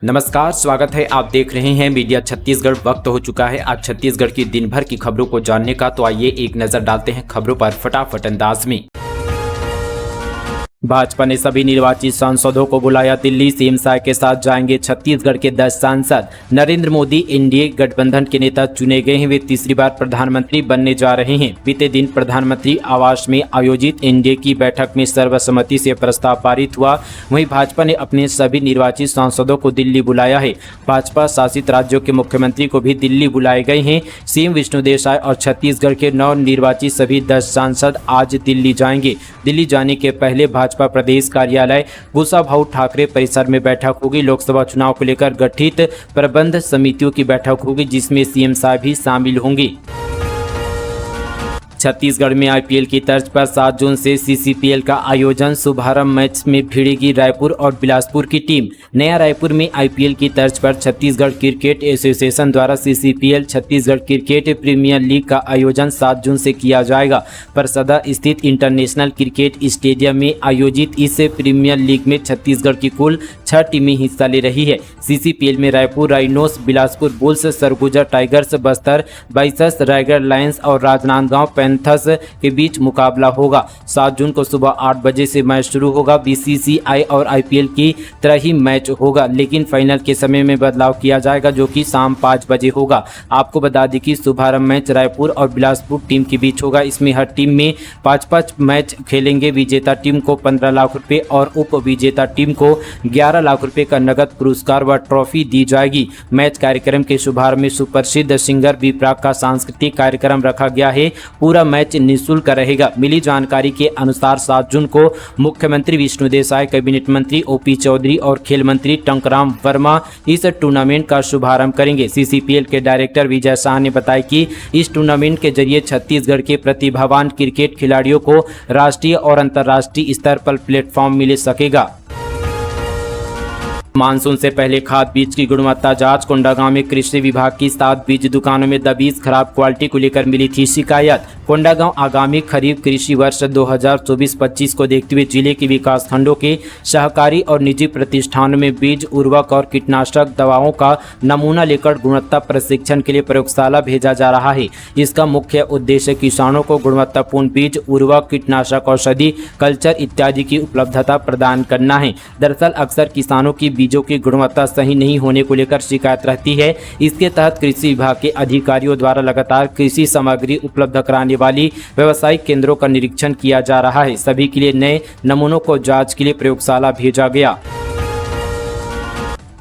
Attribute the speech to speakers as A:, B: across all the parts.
A: नमस्कार, स्वागत है। आप देख रहे हैं मीडिया छत्तीसगढ़। वक्त हो चुका है आज छत्तीसगढ़ की दिन भर की खबरों को जानने का। तो आइए एक नजर डालते हैं खबरों पर फटाफट अंदाज में। भाजपा ने सभी निर्वाचित सांसदों को बुलाया दिल्ली। सीएम शाह के साथ जाएंगे छत्तीसगढ़ के 10 सांसद। नरेंद्र मोदी एनडीए गठबंधन के नेता चुने गए हैं। वे तीसरी बार प्रधानमंत्री बनने जा रहे हैं। बीते दिन प्रधानमंत्री आवास में आयोजित एनडीए की बैठक में सर्वसम्मति से प्रस्ताव पारित हुआ। वहीं भाजपा ने अपने सभी निर्वाचित सांसदों को दिल्ली बुलाया है। भाजपा शासित राज्यों के मुख्यमंत्री को भी दिल्ली बुलाए गए हैं। सीएम विष्णुदेव साय और छत्तीसगढ़ के नव निर्वाचित सभी 10 सांसद आज दिल्ली जाएंगे। दिल्ली जाने के पहले भाजपा प्रदेश कार्यालय कुशाभाऊ ठाकरे परिसर में बैठक होगी। लोकसभा चुनाव को लेकर गठित प्रबंध समितियों की बैठक होगी, जिसमें सीएम साहब भी शामिल होंगे। छत्तीसगढ़ में आईपीएल की तर्ज पर 7 जून से सीसीपीएल का आयोजन। शुभारंभ मैच में भिड़ेगी रायपुर और बिलासपुर की टीम। नया रायपुर में आईपीएल की तर्ज पर छत्तीसगढ़ क्रिकेट एसोसिएशन द्वारा CCPL Chhattisgarh cricket premier league का आयोजन 7 जून से किया जाएगा। परसदा स्थित इंटरनेशनल क्रिकेट स्टेडियम में आयोजित इस प्रीमियर लीग में छत्तीसगढ़ की कुल 6 टीमें हिस्सा ले रही है। सीसीपीएल में Raipur rhinos, Bilaspur bulls, Surguja tigers, Bastar bisons, Raigarh lions और राजनांदगांव पैंथर्स के बीच मुकाबला होगा। 7 जून को सुबह 8 बजे से मैच शुरू होगा। बीसीसीआई और आईपीएल की तरह ही मैच होगा, लेकिन फाइनल के समय में बदलाव किया जाएगा, जो कि शाम 5 बजे होगा। आपको बता दें कि शुभारंभ मैच रायपुर और बिलासपुर टीम के बीच होगा। इसमें हर टीम में 5-5 मैच खेलेंगे। विजेता टीम को 15 लाख रुपए और उप विजेता टीम को 11 लाख रुपए का नगद पुरस्कार व ट्रॉफी दी जाएगी। मैच कार्यक्रम के शुभारंभ में सुप्रसिद्ध सिंगर बी प्राक का सांस्कृतिक कार्यक्रम रखा गया है। पूरा मैच निःशुल्क रहेगा। मिली जानकारी के अनुसार 7 जून को मुख्यमंत्री विष्णुदेव साय, कैबिनेट मंत्री ओपी चौधरी और खेल मंत्री टंकराम वर्मा इस टूर्नामेंट का शुभारंभ करेंगे। सीसीपीएल के डायरेक्टर विजय शाह ने बताया कि इस टूर्नामेंट के जरिए छत्तीसगढ़ के प्रतिभावान क्रिकेट खिलाड़ियों को राष्ट्रीय और अंतर्राष्ट्रीय स्तर पर प्लेटफॉर्म मिल सकेगा। मानसून से पहले खाद बीज की गुणवत्ता जांच। कोंडागांव में कृषि विभाग की 7 बीज दुकानों में दबीज खराब क्वालिटी को लेकर मिली थी शिकायत। कोंडागांव आगामी खरीफ कृषि वर्ष 2024-25 को देखते हुए जिले के विकास खंडों के सहकारी और निजी प्रतिष्ठानों में बीज, उर्वरक और कीटनाशक दवाओं का नमूना लेकर गुणवत्ता प्रशिक्षण के लिए प्रयोगशाला भेजा जा रहा है। इसका मुख्य उद्देश्य किसानों को गुणवत्तापूर्ण बीज, उर्वरक, कीटनाशक, औषधि, कल्चर इत्यादि की उपलब्धता प्रदान करना है। दरअसल अक्सर किसानों की बीजों की गुणवत्ता सही नहीं होने को लेकर शिकायत रहती है। इसके तहत कृषि विभाग के अधिकारियों द्वारा लगातार कृषि सामग्री उपलब्ध कराने वाली व्यावसायिक केंद्रों का निरीक्षण किया जा रहा है। सभी के लिए नए नमूनों को जांच के लिए प्रयोगशाला भेजा गया।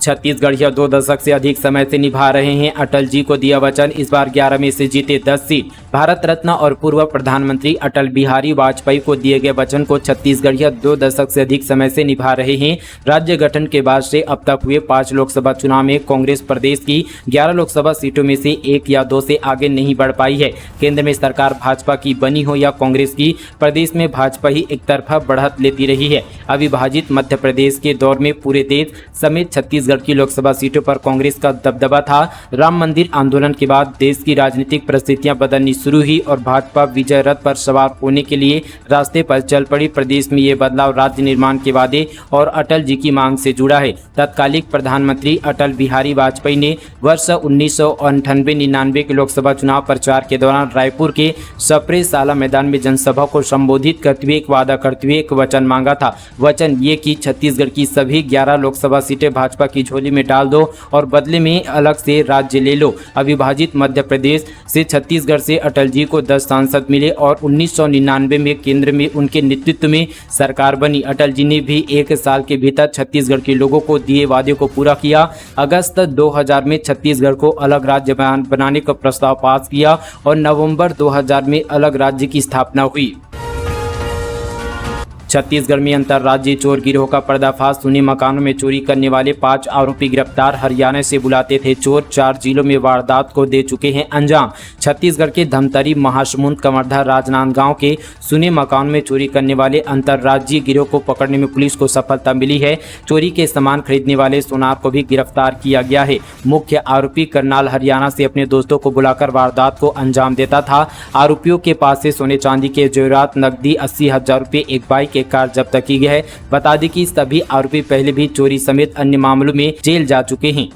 A: छत्तीसगढ़िया 2 दशक से अधिक समय से निभा रहे हैं अटल जी को दिया वचन। इस बार 11 में से जीते 10 सीट। भारत रत्न और पूर्व प्रधानमंत्री अटल बिहारी वाजपेयी को दिए गए वचन को छत्तीसगढ़िया 2 दशक से अधिक समय से निभा रहे हैं। राज्य गठन के बाद से अब तक हुए 5 लोकसभा चुनाव में कांग्रेस प्रदेश की 11 लोकसभा सीटों में से 1 या 2 से आगे नहीं बढ़ पाई है। केंद्र में सरकार भाजपा की बनी हो या कांग्रेस की, प्रदेश में भाजपा ही एक तरफा बढ़त लेती रही है। अविभाजित मध्य प्रदेश के दौर में पूरे देश समेत छत्तीसगढ़ की लोकसभा सीटों पर कांग्रेस का दबदबा था। राम मंदिर आंदोलन के बाद देश की राजनीतिक परिस्थितियां बदलनी शुरू हुई और भाजपा विजय रथ पर सवार होने के लिए रास्ते पर चल पड़ी। प्रदेश में ये बदलाव राज्य निर्माण के वादे और अटल जी की मांग से जुड़ा है। तत्कालिक प्रधानमंत्री अटल बिहारी वाजपेयी ने वर्ष 1998-99 के लोकसभा चुनाव प्रचार के दौरान रायपुर के सप्रे साला मैदान में जनसभा को संबोधित करते हुए एक वादा करते हुए एक वचन मांगा था। वचन ये कि छत्तीसगढ़ की सभी 11 लोकसभा सीटें भाजपा की झोली में डाल दो और बदले में अलग से राज्य ले लो। अविभाजित मध्य प्रदेश से छत्तीसगढ़ से अटल जी को 10 सांसद मिले और 1999 में केंद्र में उनके नेतृत्व में सरकार बनी। अटल जी ने भी 1 साल के भीतर छत्तीसगढ़ के लोगों को दिए वादे को पूरा किया। अगस्त 2000 में छत्तीसगढ़ को अलग राज्य बनाने का प्रस्ताव पास किया और नवंबर 2000 में अलग राज्य की स्थापना हुई। छत्तीसगढ़ में अंतर्राज्यीय चोर गिरोह का पर्दाफाश। सुने मकानों में चोरी करने वाले 5 आरोपी गिरफ्तार। हरियाणा से बुलाते थे चोर। 4 जिलों में वारदात को दे चुके हैं अंजाम। छत्तीसगढ़ के धमतरी, महासमुंद, कवर्धा, राजनांदगांव के सुने मकान में चोरी करने वाले अंतर्राज्यीय गिरोह को पकड़ने में पुलिस को सफलता मिली है। चोरी के सामान खरीदने वाले सोनार को भी गिरफ्तार किया गया है। मुख्य आरोपी करनाल हरियाणा से अपने दोस्तों को बुलाकर वारदात को अंजाम देता था। आरोपियों के पास से सोने चांदी के जेवरात, नकदी 80,000 रुपये, एक बाइक, की एक कार जब्त की गई है। बता दें कि सभी आरोपी पहले भी चोरी समेत अन्य मामलों में जेल जा चुके हैं।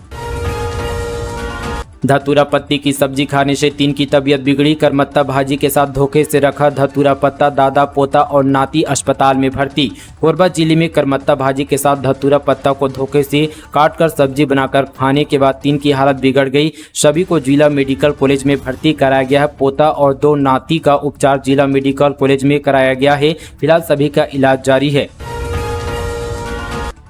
A: धतूरा पत्ती की सब्जी खाने से 3 की तबीयत बिगड़ी। करमत्ता भाजी के साथ धोखे से रखा धतूरा पत्ता, दादा पोता और नाती अस्पताल में भर्ती। कोरबा जिले में करमत्ता भाजी के साथ धतूरा पत्ता को धोखे से काटकर सब्जी बनाकर खाने के बाद 3 की हालत बिगड़ गई। सभी को जिला मेडिकल कॉलेज में भर्ती कराया गया है। पोता और 2 नाती का उपचार जिला मेडिकल कॉलेज में कराया गया है। फिलहाल सभी का इलाज जारी है।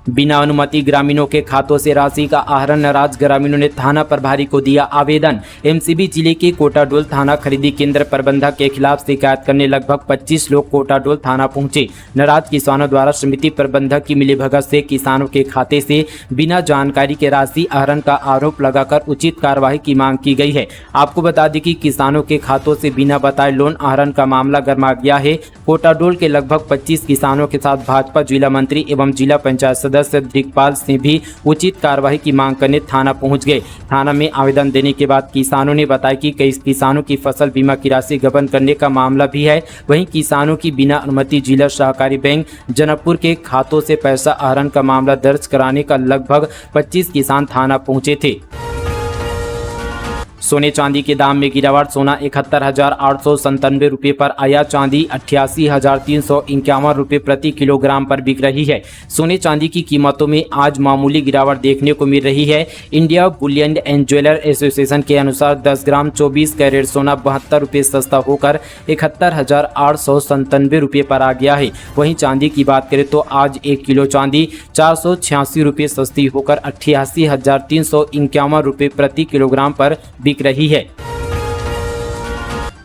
A: बिना अनुमति ग्रामीणों के खातों से राशि का आहरण, नाराज ग्रामीणों ने थाना प्रभारी को दिया आवेदन। एमसीबी जिले के कोटाडोल थाना खरीदी केंद्र प्रबंधक के खिलाफ शिकायत करने लगभग 25 लोग कोटाडोल थाना पहुंचे। नाराज किसानों द्वारा समिति प्रबंधक की मिलीभगत से किसानों के खाते से बिना जानकारी के राशि आहरण का आरोप लगाकर उचित कार्यवाही की मांग की गई है। आपको बता दें कि किसानों के खातों से बिना बताए लोन आहरण का मामला गरमा गया है। कोटाडोल के लगभग 25 किसानों के साथ भाजपा जिला मंत्री एवं जिला पंचायत सदस्य दिग्पाल सिंह भी उचित कार्यवाही की मांग करने थाना पहुंच गए। थाना में आवेदन देने के बाद किसानों ने बताया कि कई किसानों की फसल बीमा की राशि गबन करने का मामला भी है। वहीं किसानों की बिना अनुमति जिला सहकारी बैंक जनकपुर के खातों से पैसा आहरण का मामला दर्ज कराने का लगभग 25 किसान थाना पहुंचे थे। सोने चांदी के दाम में गिरावट। सोना 71,897 रुपये पर आया। चांदी 88,351 रुपये प्रति किलोग्राम पर बिक रही है। सोने चांदी की कीमतों में आज मामूली गिरावट देखने को मिल रही है। India Boolean and jeweller association के अनुसार 10 ग्राम 24 कैरेट सोना 72 रुपये सस्ता होकर 71,897 रुपये पर आ गया है। वहीं चांदी की बात करें तो आज 1 किलो चांदी 486 रुपये सस्ती होकर 88,351 रुपये प्रति किलोग्राम पर बिक रही है।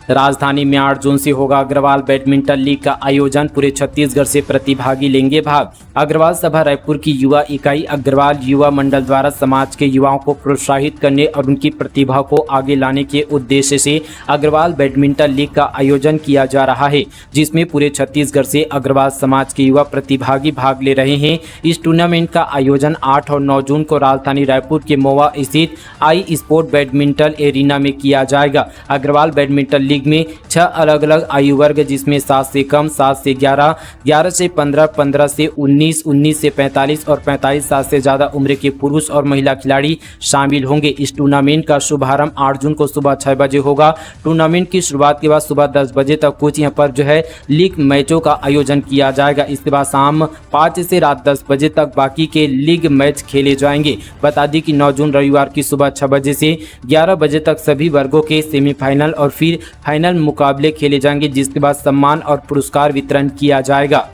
A: राजधानी में 8 जून से होगा अग्रवाल बैडमिंटन लीग का आयोजन। पूरे छत्तीसगढ़ से प्रतिभागी लेंगे भाग। अग्रवाल सभा रायपुर की युवा इकाई अग्रवाल युवा मंडल द्वारा समाज के युवाओं को प्रोत्साहित करने और उनकी प्रतिभा को आगे लाने के उद्देश्य से अग्रवाल बैडमिंटन लीग का आयोजन किया जा रहा है, जिसमें पूरे छत्तीसगढ़ से अग्रवाल समाज के युवा प्रतिभागी भाग ले रहे हैं। इस टूर्नामेंट का आयोजन 8 और 9 जून को राजधानी रायपुर के मोवा स्थित आई स्पोर्ट बैडमिंटन एरिना में किया जाएगा। अग्रवाल बैडमिंटन लीग में 6 अलग अलग आयु वर्ग, जिसमें 7 से कम, 7 से 11, 11 से 15, 15 से 19, 19 से 45 और 45 साल से ज्यादा उम्र के पुरुष और महिला खिलाड़ी शामिल होंगे। इस टूर्नामेंट का शुभारंभ 8 जून को सुबह 6 बजे होगा। टूर्नामेंट की शुरुआत के बाद सुबह 10 बजे तक कुछ यहाँ पर लीग मैचों का आयोजन किया जाएगा। इसके बाद शाम 5 से रात 10 बजे तक बाकी के लीग मैच खेले जाएंगे। बता दें कि 9 जून रविवार की सुबह 6 बजे से 11 बजे तक सभी वर्गों के सेमीफाइनल और फिर फाइनल मुकाबले खेले जाएंगे, जिसके बाद सम्मान और पुरस्कार वितरण किया जाएगा।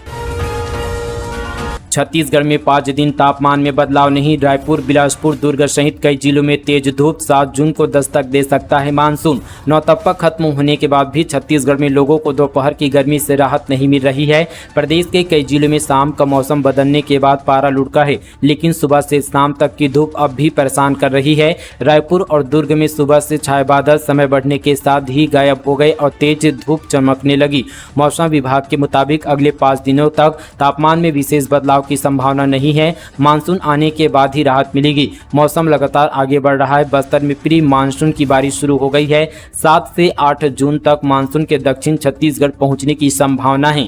A: छत्तीसगढ़ में 5 दिन तापमान में बदलाव नहीं। रायपुर, बिलासपुर, दुर्ग सहित कई जिलों में तेज धूप। 7 जून को दस्तक दे सकता है मानसून। नौतप्पा खत्म होने के बाद भी छत्तीसगढ़ में लोगों को दोपहर की गर्मी से राहत नहीं मिल रही है। प्रदेश के कई जिलों में शाम का मौसम बदलने के बाद पारा लुढ़का है, लेकिन सुबह से शाम तक की धूप अब भी परेशान कर रही है। रायपुर और दुर्ग में सुबह से छाए बादल समय बढ़ने के साथ ही गायब हो गए और तेज धूप चमकने लगी। मौसम विभाग के मुताबिक अगले 5 दिनों तक तापमान में विशेष बदलाव की संभावना नहीं है। मानसून आने के बाद ही राहत मिलेगी। मौसम लगातार आगे बढ़ रहा है। बस्तर में प्री मानसून की बारिश शुरू हो गई है। 7 से 8 जून तक मानसून के दक्षिण छत्तीसगढ़ पहुंचने की संभावना है।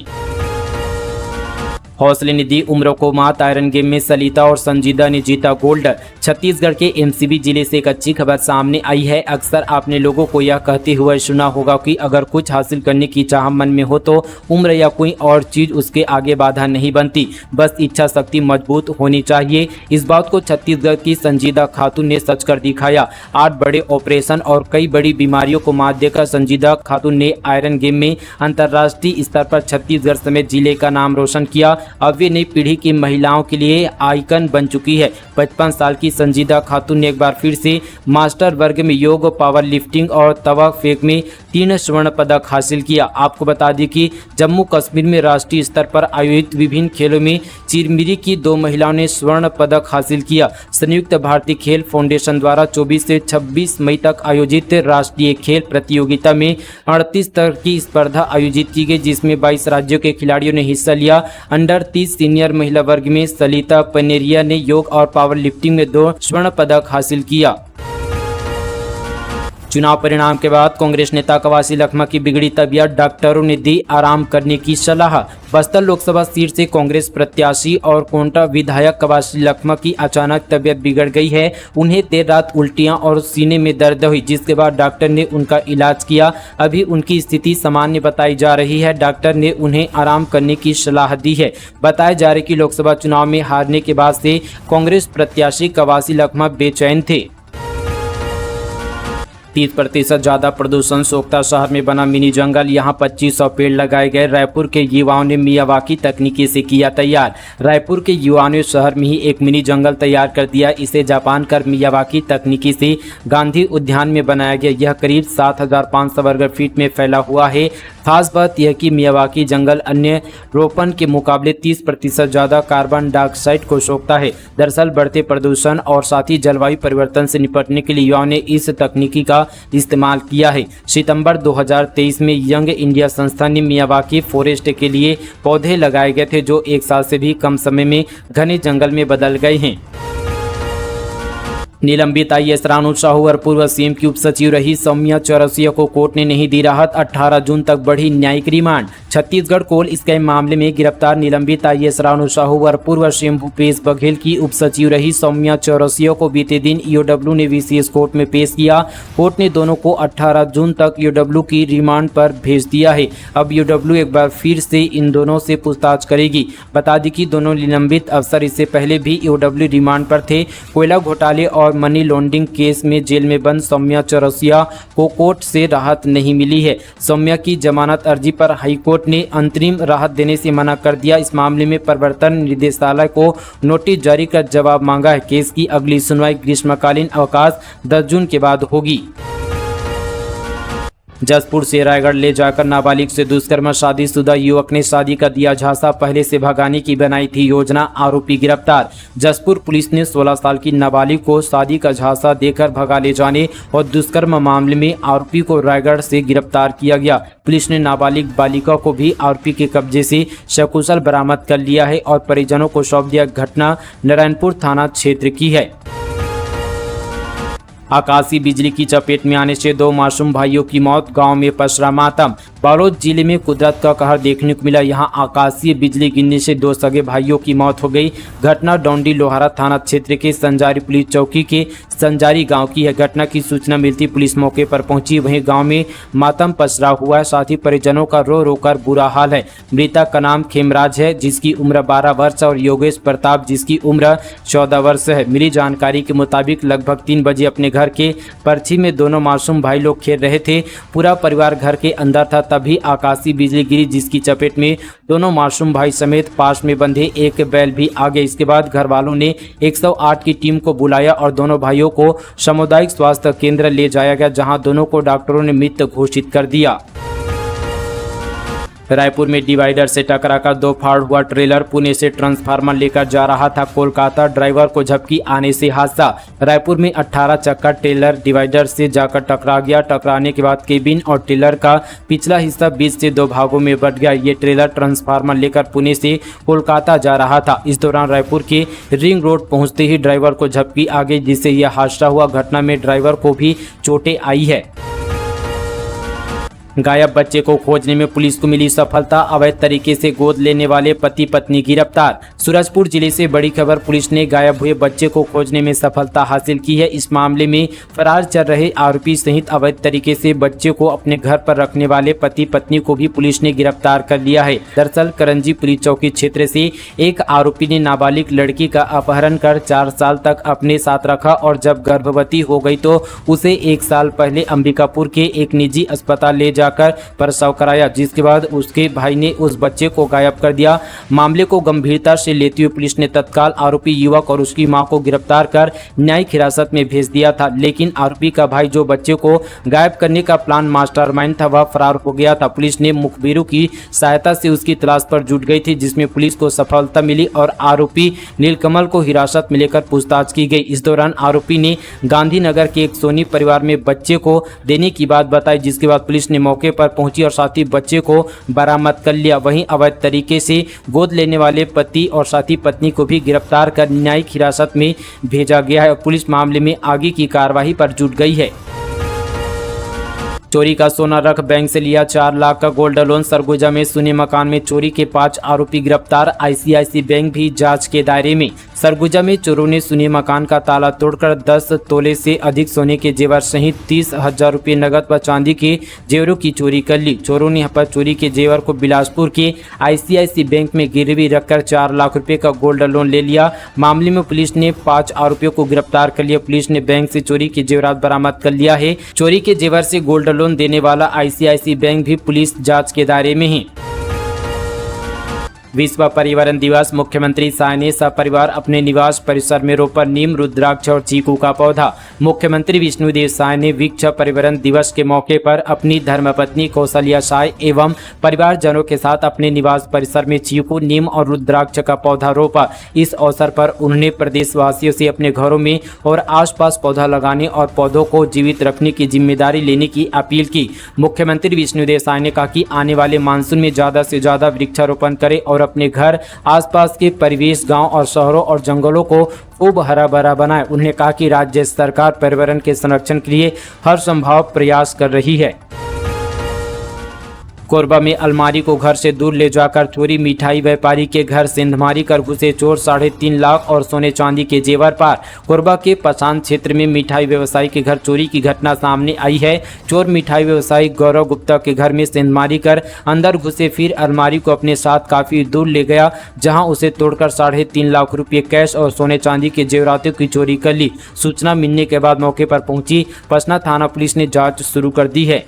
A: हौसले ने दी उम्र को मात। आयरन गेम में सलिता और संजीदा ने जीता गोल्ड। छत्तीसगढ़ के एमसीबी जिले से एक अच्छी खबर सामने आई है। अक्सर आपने लोगों को यह कहते हुए सुना होगा कि अगर कुछ हासिल करने की चाह मन में हो तो उम्र या कोई और चीज उसके आगे बाधा नहीं बनती, बस इच्छा शक्ति मजबूत होनी चाहिए। इस बात को छत्तीसगढ़ की संजीदा खातून ने सच कर दिखाया। 8 बड़े ऑपरेशन और कई बड़ी बीमारियों को मात देकर संजीदा खातून ने आयरन गेम में अंतर्राष्ट्रीय स्तर पर छत्तीसगढ़ समेत जिले का नाम रोशन किया। अब वे नई पीढ़ी की महिलाओं के लिए आइकन बन चुकी है। 55 साल की संजीदा खातून ने एक बार फिर से मास्टर वर्ग में योग, पावर लिफ्टिंग और तवा फेंक में 3 स्वर्ण पदक हासिल किया। आपको बता दें कि जम्मू कश्मीर में राष्ट्रीय स्तर पर आयोजित विभिन्न खेलों में चिरमिरी की 2 महिलाओं ने स्वर्ण पदक हासिल किया। संयुक्त भारतीय खेल फाउंडेशन द्वारा 24 से 26 मई तक आयोजित राष्ट्रीय खेल प्रतियोगिता में 38 तरह की स्पर्धा आयोजित की गई, जिसमें 22 राज्यों के खिलाड़ियों ने हिस्सा लिया। अंडर 30 सीनियर महिला वर्ग में सलिता पनेरिया ने योग और पावर लिफ्टिंग में 2 स्वर्ण पदक हासिल किया। चुनाव परिणाम के बाद कांग्रेस नेता कवासी लखमा की बिगड़ी तबीयत, डॉक्टरों ने दी आराम करने की सलाह। बस्तर लोकसभा सीट से कांग्रेस प्रत्याशी और कोंटा विधायक कवासी लखमा की अचानक तबीयत बिगड़ गई है। उन्हें देर रात उल्टियां और सीने में दर्द हुई, जिसके बाद डॉक्टर ने उनका इलाज किया। अभी उनकी स्थिति सामान्य बताई जा रही है। डॉक्टर ने उन्हें आराम करने की सलाह दी है। बताया जा रहा है कि लोकसभा चुनाव में हारने के बाद से कांग्रेस प्रत्याशी कवासी लखमा बेचैन थे। 30% ज्यादा प्रदूषण सोख्ता शहर में बना मिनी जंगल, यहां 2500 पेड़ लगाए गए। रायपुर के युवाओं ने मियावाकी तकनीकी से किया तैयार। रायपुर के युवाओं ने शहर में ही एक मिनी जंगल तैयार कर दिया। इसे जापान कर मियावाकी तकनीकी से गांधी उद्यान में बनाया गया। यह करीब 7500 वर्ग फीट में फैला हुआ है। खास बात यह कि मियावाकी जंगल अन्य रोपण के मुकाबले 30% ज्यादा कार्बन डाइऑक्साइड को सोखता है। दरअसल बढ़ते प्रदूषण और साथ ही जलवायु परिवर्तन से निपटने के लिए युवाओं ने इस तकनीकी का इस्तेमाल किया है। सितंबर 2023 में यंग इंडिया संस्था ने मियावाकी फॉरेस्ट के लिए पौधे लगाए गए थे, जो 1 साल से भी कम समय में घने जंगल में बदल गए हैं। निलंबित आईएएस रानू साहू और पूर्व सीएम की उप सचिव रही सौम्या चौरसिया को कोर्ट ने नहीं दी राहत। 18 जून तक बढ़ी न्यायिक रिमांड। छत्तीसगढ़ कोल स्कैम मामले में गिरफ्तार निलंबित आईएएस रानू साहू और पूर्व सीएम भूपेश बघेल की उप सचिव रही सौम्या चौरसिया को बीते दिन ईओडब्ल्यू ने विशेष कोर्ट में पेश किया। कोर्ट ने दोनों को 18 जून तक ईओडब्ल्यू की रिमांड पर भेज दिया है। अब ईओडब्ल्यू एक बार फिर से इन दोनों से पूछताछ करेगी। बता दें कि दोनों निलंबित अफसर इससे पहले भी ईओडब्ल्यू रिमांड पर थे। कोयला घोटाले और मनी लॉन्ड्रिंग केस में जेल में बंद सौम्या चौरसिया को कोर्ट से राहत नहीं मिली है। सौम्या की जमानत अर्जी पर हाईकोर्ट ने अंतरिम राहत देने से मना कर दिया। इस मामले में प्रवर्तन निदेशालय को नोटिस जारी कर जवाब मांगा है। केस की अगली सुनवाई ग्रीष्मकालीन अवकाश 10 जून के बाद होगी। जसपुर से रायगढ़ ले जाकर नाबालिग से दुष्कर्म, शादीशुदा युवक ने शादी का दिया झांसा, पहले से भगाने की बनाई थी योजना, आरोपी गिरफ्तार। जसपुर पुलिस ने 16 साल की नाबालिग को शादी का झांसा देकर भगा ले जाने और दुष्कर्म मामले में आरोपी को रायगढ़ से गिरफ्तार किया गया। पुलिस ने नाबालिग बालिका को भी आरोपी के कब्जे से सकुशल बरामद कर लिया है और परिजनों को सौंप दिया। घटना नारायणपुर थाना क्षेत्र की है। आकाशीय बिजली की चपेट में आने से 2 मासूम भाइयों की मौत, गांव में पसरा मातम। बालोद जिले में कुदरत का कहर देखने को मिला। यहां आकाशीय बिजली गिरने से 2 सगे भाइयों की मौत हो गई। घटना डोंडी लोहारा थाना क्षेत्र के संजारी पुलिस चौकी के संजारी गांव की है। घटना की सूचना मिलती पुलिस मौके पर पहुंची। वहीं गांव में मातम पसरा हुआ है। साथ ही परिजनों का रो रो कर बुरा हाल है। मृतक का नाम खेमराज है, जिसकी उम्र 12 वर्ष और योगेश प्रताप, जिसकी उम्र 14 वर्ष है। मिली जानकारी के मुताबिक लगभग 3 बजे अपने घर के पर्ची में दोनों मासूम भाई लोग खेल रहे थे। पूरा परिवार घर के अंदर था, तभी आकाशीय बिजली गिरी, जिसकी चपेट में दोनों मासूम भाई समेत पास में बंधे एक बैल भी आ गए। इसके बाद घर वालों ने 108 की टीम को बुलाया और दोनों भाइयों को सामुदायिक स्वास्थ्य केंद्र ले जाया गया, जहां दोनों को डॉक्टरों ने मृत घोषित कर दिया। रायपुर में डिवाइडर से टकराकर 2 फाड़ हुआ ट्रेलर, पुणे से ट्रांसफार्मर लेकर जा रहा था कोलकाता, ड्राइवर को झपकी आने से हादसा। रायपुर में 18 चक्का ट्रेलर डिवाइडर से जाकर टकरा गया। टकराने के बाद केबिन और ट्रेलर का पिछला हिस्सा बीच से 2 भागों में बंट गया। ये ट्रेलर ट्रांसफार्मर लेकर पुणे से कोलकाता जा रहा था। इस दौरान रायपुर के रिंग रोड पहुंचते ही ड्राइवर को झपकी आ गई, जिससे यह हादसा हुआ। घटना में ड्राइवर को भी चोटें आई है। गायब बच्चे को खोजने में पुलिस को मिली सफलता, अवैध तरीके से गोद लेने वाले पति पत्नी गिरफ्तार। सूरजपुर जिले से बड़ी खबर, पुलिस ने गायब हुए बच्चे को खोजने में सफलता हासिल की है। इस मामले में फरार चल रहे आरोपी सहित अवैध तरीके से बच्चे को अपने घर पर रखने वाले पति पत्नी को भी पुलिस ने गिरफ्तार कर लिया है। दरअसल करंजी पुलिस चौकी क्षेत्र से एक आरोपी ने नाबालिग लड़की का अपहरण कर 4 साल तक अपने साथ रखा और जब गर्भवती हो गई तो उसे 1 साल पहले अंबिकापुर के एक निजी अस्पताल ले जाकर प्रसव कराया, जिसके बाद उसके भाई ने उस बच्चे को गायब कर दिया। मामले को गंभीरता से लेते हुए पुलिस ने तत्काल आरोपी युवक और उसकी मां को गिरफ्तार कर न्यायिक हिरासत में भेज दिया था। लेकिन आरोपी का भाई, जो बच्चे को गायब करने का प्लान मास्टरमाइंड था, वह फरार हो गया था। पुलिस ने मुखबिरों की सहायता से उसकी तलाश पर जुट गई थी, जिसमें पुलिस को सफलता मिली और आरोपी नीलकमल को हिरासत में लेकर पूछताछ की गई। इस दौरान आरोपी ने गांधीनगर के एक सोनी परिवार में बच्चे को देने की बात बताई, जिसके बाद पुलिस ने मौके पर पहुंची और साथ ही बच्चे को बरामद कर लिया। वहीं अवैध तरीके से गोद लेने वाले पति और साथी पत्नी को भी गिरफ्तार कर न्यायिक हिरासत में भेजा गया है और पुलिस मामले में आगे की कार्रवाई पर जुट गई है। चोरी का सोना रख बैंक से लिया 4 लाख का गोल्ड लोन। सरगुजा में सुने मकान में चोरी के 5 आरोपी गिरफ्तार। आईसीआईसी बैंक भी जांच के दायरे में। सरगुजा में चोरों ने सुने मकान का ताला तोड़कर 10 तोले से अधिक सोने के जेवर सहित 30,000 रुपये नगद व चांदी के जेवरों की चोरी कर ली। चोरों ने यहाँ पर चोरी के जेवर को बिलासपुर के आईसीआईसी बैंक में गिरवी रखकर 4 लाख रुपए का गोल्ड लोन ले लिया। मामले में पुलिस ने 5 आरोपियों को गिरफ्तार कर लिया। पुलिस ने बैंक से चोरी के जेवरात बरामद कर लिया है। चोरी के जेवर से गोल्ड लोन देने वाला आईसीआईसी बैंक भी पुलिस जांच के दायरे में है। विश्व पर्यावरण दिवस। मुख्यमंत्री शाह ने सपरिवार अपने निवास परिसर में रोपा नीम, रुद्राक्ष और चीकू का पौधा। मुख्यमंत्री विष्णुदेव साय ने विश्व पर्यावरण दिवस के मौके पर अपनी धर्मपत्नी कौशल्या साय एवं परिवारजनों के साथ अपने निवास परिसर में चीकू, नीम और रुद्राक्ष का पौधा रोपा। इस अवसर पर उन्होंने प्रदेशवासियों से अपने घरों में और आसपास पौधा लगाने और पौधों को जीवित रखने की जिम्मेदारी लेने की अपील की। मुख्यमंत्री विष्णुदेव साय ने कहा कि आने वाले मानसून में ज़्यादा से ज़्यादा वृक्षारोपण करें और अपने घर, आसपास के परिवेश, गांव और शहरों और जंगलों को खूब हरा भरा बनाए। उन्होंने कहा कि राज्य सरकार पर्यावरण के संरक्षण के लिए हर संभव प्रयास कर रही है। कोरबा में अलमारी को घर से दूर ले जाकर चोरी। मिठाई व्यापारी के घर सेंधमारी कर घुसे चोर। 3.5 लाख और सोने चांदी के जेवर पार। कोरबा के पसान क्षेत्र में मिठाई व्यवसायी के घर चोरी की घटना सामने आई है। चोर मिठाई व्यवसायी गौरव गुप्ता के घर में सेंधमारी कर अंदर घुसे, फिर अलमारी को अपने साथ काफी दूर ले गया, जहां उसे तोड़कर 3.5 लाख रुपये कैश और सोने चांदी के जेवरातों की चोरी कर ली। सूचना मिलने के बाद मौके पर पहुंची पसना थाना पुलिस ने जाँच शुरू कर दी है।